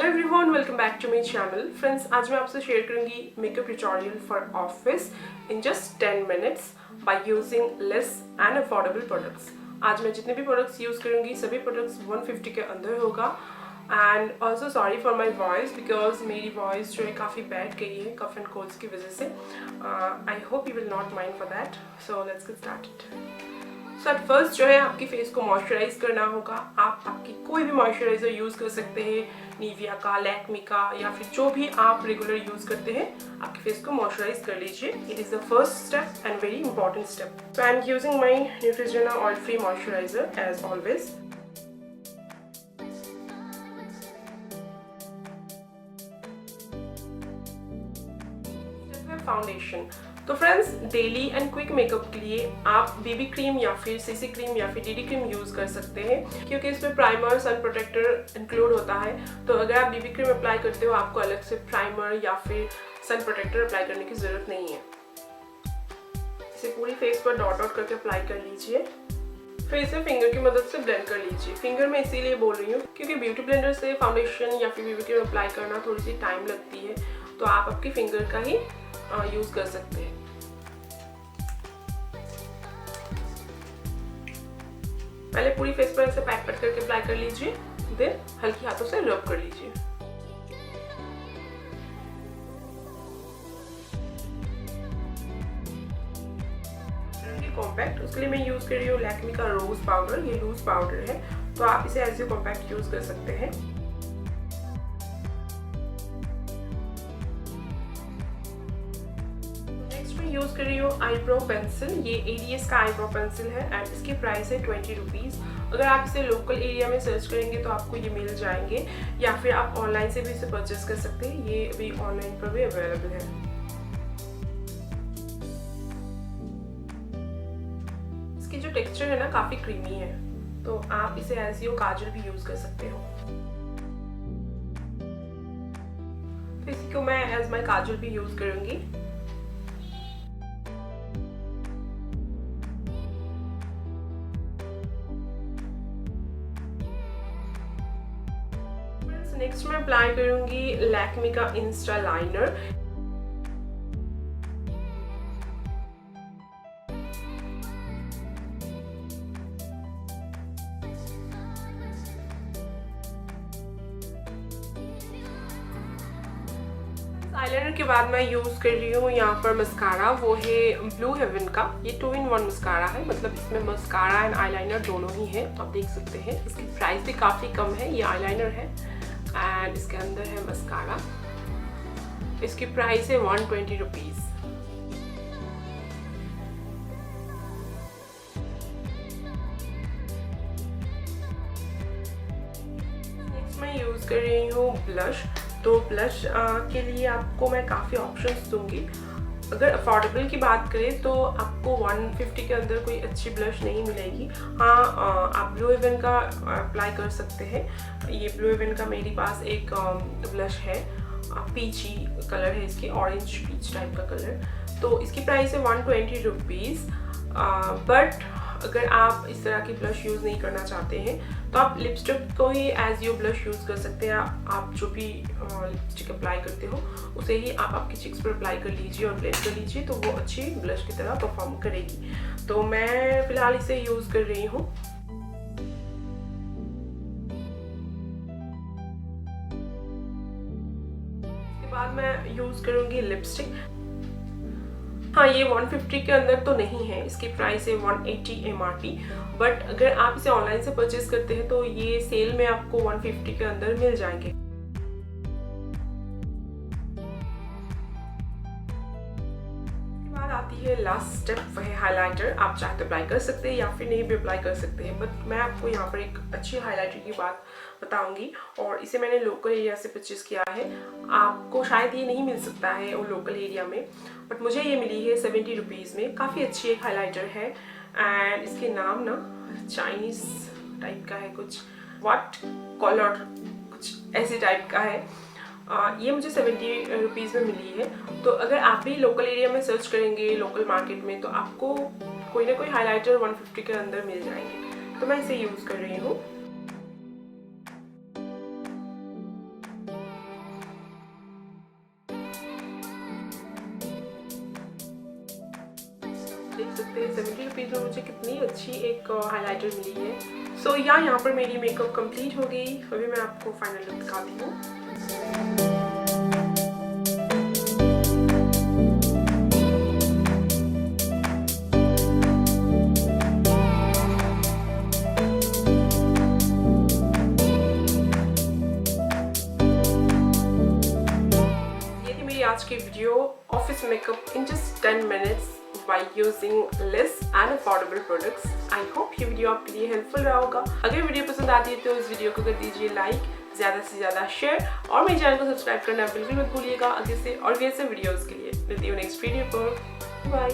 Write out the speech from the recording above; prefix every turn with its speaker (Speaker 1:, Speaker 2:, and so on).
Speaker 1: Hello everyone, welcome back to my channel. Friends, आज मैं आपसे शेयर करूंगी makeup tutorial for office in just 10 minutes by using less and affordable products. आज मैं जितने भी प्रोडक्ट्स यूज़ करूंगी सभी प्रोडक्ट्स 150 के अंदर होगा। And also sorry for my voice because मेरी वॉइस जो है काफ़ी बैठ गई है कफ एंड कोल्ड्स की वजह से। I hope you will not mind for that. So let's get started. So at first जो है आपकी फेस को मॉइस्चराइज करना होगा। आप आपकी कोई भी मॉइस्चराइजर यूज़ कर सकते हैं, निविया का, लैक्मे का, या फिर जो भी आप रेगुलर यूज़ करते हैं। आपकी फेस को मॉइस्चराइज कर लीजिए। It is the first step and very important step. So I am using my Neutrogena oil free moisturizer as always. Foundation. तो friends, daily and quick makeup के लिए आप बीबी क्रीम या फिर सीसी क्रीम या फिर डीडी क्रीम यूज़ कर सकते हैं, क्योंकि इसमें प्राइमर, सन प्रोटेक्टर इंक्लूड होता है। तो अगर आप बीबी क्रीम अप्लाई करते हो, आपको अलग से प्राइमर या फिर सन प्रोटेक्टर अप्लाई करने की ज़रूरत नहीं है। इसे पूरी फेस पर डॉट डॉट करके अप्लाई कर लीजिए। फिर इसे फिंगर की मदद से ब्लेंड कर लीजिए। फिंगर में इसीलिए बोल रही हूँ क्योंकि ब्यूटी ब्लेंडर से फाउंडेशन या फिर बीबी क्रीम अप्लाई करना थोड़ी सी टाइम लगती है, तो आप आपकी फिंगर का ही यूज कर सकते हैं। पहले पूरी फेस पर ऐसे पैक पैक करके अप्लाई कर लीजिए, देन हल्की हाथों से रब कर लीजिए। कॉम्पैक्ट, उसके लिए मैं यूज कर रही हूँ लैक्मे का रोज पाउडर। ये लूज पाउडर है, तो आप इसे एज ए कॉम्पैक्ट यूज कर सकते हैं। यूज कर रही हूँ आईब्रो पेंसिल। ये एडीएस का आईब्रो पेंसिल है एंड इसकी प्राइस है 20 रुपीज़। अगर आप इसे लोकल एरिया में सर्च करेंगे तो आपको ये मिल जाएंगे, या फिर आप ऑनलाइन से भी इसे परचेज कर सकते हैं। ये अभी ऑनलाइन पर भी अवेलेबल है। इसकी जो टेक्सचर है ना, काफ़ी क्रीमी है, तो आप इसे एज यू काजल भी यूज कर सकते हो। तो इसी को मैं एज माई काजल भी यूज करूंगी। नेक्स्ट मैं अप्लाई करूंगी लैक्मे का इंस्टा लाइनर। आईलाइनर के बाद मैं यूज कर रही हूँ यहाँ पर मस्कारा। वो है ब्लू हेवन का। ये 2-in-1 मस्कारा है, मतलब इसमें मस्कारा एंड आईलाइनर दोनों ही है। आप देख सकते हैं इसकी प्राइस भी काफ़ी कम है। ये आईलाइनर है एंड इसके अंदर है मस्कारा। इसकी प्राइस है 120 रुपीज़। नेक्स्ट मैं यूज़ कर रही हूँ ब्लश। तो ब्लश के लिए आपको मैं काफ़ी ऑप्शंस दूंगी। अगर अफोर्डेबल की बात करें तो आपको 150 के अंदर कोई अच्छी ब्लश नहीं मिलेगी। हाँ, आप ब्लू हेवन का अप्लाई कर सकते हैं। ये ब्लू हेवन का मेरे पास एक ब्लश है, पीची कलर है इसकी, ऑरेंज पीच टाइप का कलर। तो इसकी प्राइस है 120 रुपीज़। बट अगर आप इस तरह की ब्लश यूज़ नहीं करना चाहते हैं तो आप लिपस्टिक को ही एज यू ब्लश यूज़ कर सकते हैं। आप जो भी लिपस्टिक अप्लाई करते हो उसे ही आप आपकी चिक्स पर अप्लाई कर लीजिए और ब्लेंड कर लीजिए, तो वो अच्छी ब्लश की तरह परफॉर्म करेगी। तो मैं फ़िलहाल इसे यूज़ कर रही हूँ। इसके बाद मैं यूज़ करूँगी लिपस्टिक। हाँ, ये 150 के अंदर तो नहीं है। इसकी प्राइस है 180 MRP। बट अगर आप इसे ऑनलाइन से परचेज करते हैं तो ये सेल में आपको 150 के अंदर मिल जाएंगे। आती है लास्ट स्टेप, वह है हाइलाइटर। आप चाहे तो अप्लाई कर सकते हैं या फिर नहीं भी अप्लाई कर सकते हैं, बट मैं आपको यहाँ पर एक अच्छी हाइलाइटर की बात बताऊंगी। और इसे मैंने लोकल एरिया से परचेज किया है। आपको शायद ये नहीं मिल सकता है वो लोकल एरिया में, बट मुझे ये मिली है 70 रुपीज़ में। काफ़ी अच्छी एक हाइलाइटर है एंड इसके नाम ना चाइनीज़ टाइप का है, कुछ व्हाट कॉलर, कुछ ऐसे टाइप का है। ये मुझे 70 रुपीज़ में मिली है। तो अगर आप भी लोकल एरिया में सर्च करेंगे, लोकल मार्केट में, तो आपको कोई ना कोई हाइलाइटर 150 के अंदर मिल जाएंगे। तो मैं इसे यूज़ कर रही हूँ। देख सकते हैं 70 रुपीज़ में मुझे कितनी अच्छी एक हाइलाइटर मिली है। सो यहाँ पर मेरी मेकअप कंप्लीट हो गई। अभी मैं आपको फाइनल लुक दिखाती हूँ। आज की video office makeup in just 10 minutes by using less and affordable products. I hope ये वीडियो आपके लिए हेल्पफुल रहा होगा। अगर वीडियो पसंद आती है तो इस वीडियो को कर दीजिए लाइक, ज़्यादा से ज़्यादा शेयर और मेरे चैनल को सब्सक्राइब करना बिल्कुल मत भूलिएगा। आगे से और भी ऐसे वीडियोज़ के लिए मिलती हूँ नेक्स्ट वीडियो पर। बाय।